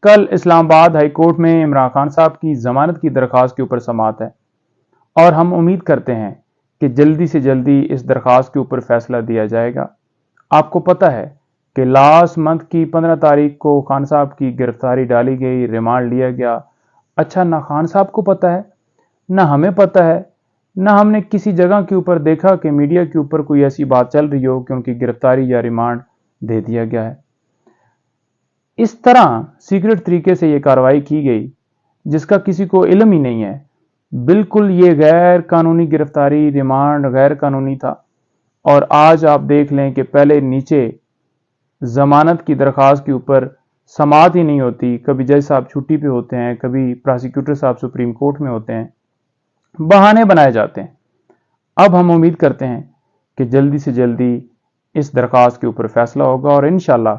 کل اسلام آباد high court میں عمران خان صاحب کی ضمانت کی درخواست کے اوپر سماعت ہے اور ہم امید کرتے ہیں کہ جلدی سے جلدی اس درخواست کے اوپر فیصلہ دیا جائے گا۔ آپ کو پتہ ہے کہ لاسٹ منتھ کی 15 تاریخ کو خان صاحب کی گرفتاری ڈالی گئی، ریمانڈ لیا گیا۔ اچھا، نہ خان صاحب کو پتہ ہے، نہ ہمیں پتہ ہے، نہ ہم نے کسی جگہ کے اوپر دیکھا کہ میڈیا کے اوپر کوئی ایسی بات چل رہی ہو کہ ان کی گرفتاری یا ریمانڈ دے دیا گیا ہے۔ اس طرح سیکرٹ طریقے سے یہ کارروائی کی گئی جس کا کسی کو علم ہی نہیں ہے۔ بالکل یہ غیر قانونی گرفتاری، ریمانڈ غیر قانونی تھا۔ اور آج آپ دیکھ لیں کہ پہلے نیچے ضمانت کی درخواست کے اوپر سماعت ہی نہیں ہوتی، کبھی جج صاحب چھٹی پہ ہوتے ہیں، کبھی پراسیکیوٹر صاحب سپریم کورٹ میں ہوتے ہیں، بہانے بنائے جاتے ہیں۔ اب ہم امید کرتے ہیں کہ جلدی سے جلدی اس درخواست کے اوپر فیصلہ ہوگا اور انشاءاللہ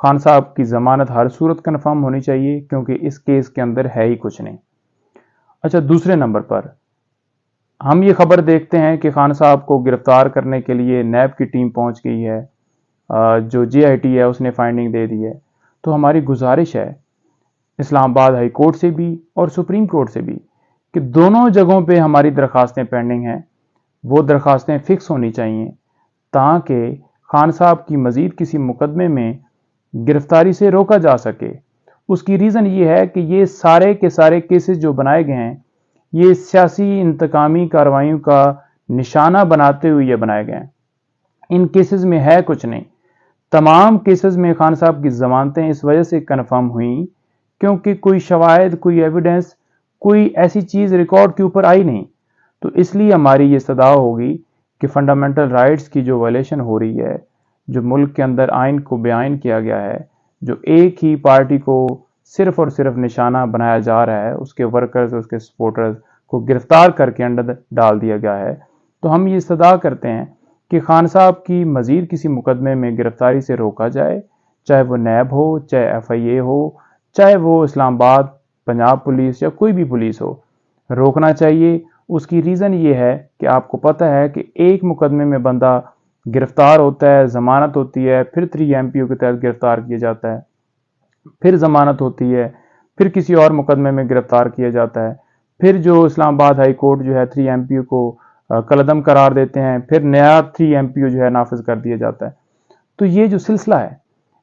خان صاحب کی ضمانت ہر صورت کنفرم ہونی چاہیے، کیونکہ اس کیس کے اندر ہے ہی کچھ نہیں۔ اچھا، دوسرے نمبر پر ہم یہ خبر دیکھتے ہیں کہ خان صاحب کو گرفتار کرنے کے لیے نیب کی ٹیم پہنچ گئی ہے، جو جے آئی ٹی ہے اس نے فائنڈنگ دے دی ہے۔ تو ہماری گزارش ہے اسلام آباد ہائی کورٹ سے بھی اور سپریم کورٹ سے بھی کہ دونوں جگہوں پہ ہماری درخواستیں پینڈنگ ہیں، وہ درخواستیں فکس ہونی چاہیے تاکہ خان صاحب کی مزید کسی مقدمے میں گرفتاری سے روکا جا سکے۔ اس کی ریزن یہ ہے کہ یہ سارے کے سارے کیسز جو بنائے گئے ہیں یہ سیاسی انتقامی کارروائیوں کا نشانہ بناتے ہوئے یہ بنائے گئے ہیں۔ ان کیسز میں ہے کچھ نہیں۔ تمام کیسز میں خان صاحب کی ضمانتیں اس وجہ سے کنفرم ہوئیں کیونکہ کوئی شواہد، کوئی ایویڈنس، کوئی ایسی چیز ریکارڈ کے اوپر آئی نہیں۔ تو اس لیے ہماری یہ استدعا ہوگی کہ فنڈامنٹل رائٹس کی جو وائلیشن ہو رہی ہے، جو ملک کے اندر آئین کو بے آئین کیا گیا ہے، جو ایک ہی پارٹی کو صرف اور صرف نشانہ بنایا جا رہا ہے، اس کے ورکرز، اس کے سپورٹرز کو گرفتار کر کے انڈر ڈال دیا گیا ہے، تو ہم یہ استدعا کرتے ہیں کہ خان صاحب کی مزید کسی مقدمے میں گرفتاری سے روکا جائے، چاہے وہ نیب ہو، چاہے ایف آئی اے ہو، چاہے وہ اسلام آباد پنجاب پولیس یا کوئی بھی پولیس ہو، روکنا چاہیے۔ اس کی ریزن یہ ہے کہ آپ کو پتہ ہے کہ ایک مقدمے میں بندہ گرفتار ہوتا ہے، ضمانت ہوتی ہے، پھر 3 MPO کے تحت گرفتار کیا جاتا ہے، پھر ضمانت ہوتی ہے، پھر کسی اور مقدمے میں گرفتار کیا جاتا ہے، پھر جو اسلام آباد ہائی کورٹ جو ہے 3 MPO کو کالعدم قرار دیتے ہیں، پھر نیا 3 MPO جو ہے نافذ کر دیا جاتا ہے۔ تو یہ جو سلسلہ ہے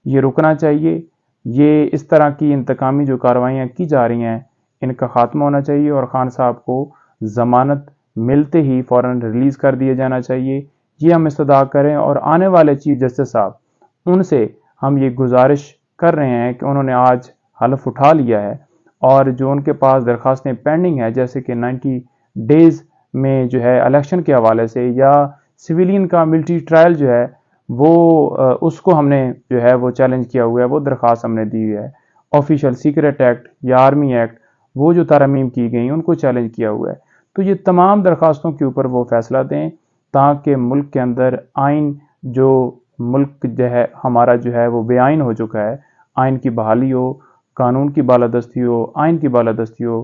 یہ رکنا چاہیے۔ یہ اس طرح کی انتقامی جو کارروائیاں کی جا رہی ہیں ان کا خاتمہ ہونا چاہیے اور خان صاحب کو ضمانت ملتے ہی فوراً ریلیز کر دیا جانا چاہیے۔ یہ ہم استدعا کریں اور آنے والے چیف جسٹس صاحب ان سے ہم یہ گزارش کر رہے ہیں کہ انہوں نے آج حلف اٹھا لیا ہے اور جو ان کے پاس درخواستیں پینڈنگ ہیں، جیسے کہ 90 ڈیز میں جو ہے الیکشن کے حوالے سے یا سویلین کا ملٹری ٹرائل جو ہے وہ اس کو ہم نے جو ہے وہ چیلنج کیا ہوا ہے، وہ درخواست ہم نے دی ہوئی ہے۔ آفیشیل سیکرٹ ایکٹ یا آرمی ایکٹ وہ جو ترامیم کی گئی ان کو چیلنج کیا ہوا ہے۔ تو یہ تمام درخواستوں کے اوپر وہ فیصلہ دیں تاکہ ملک کے اندر آئین جو ملک جو ہے ہمارا جو ہے وہ بے آئین ہو چکا ہے، آئین کی بحالی ہو، قانون کی بالادستی ہو، آئین کی بالادستی ہو۔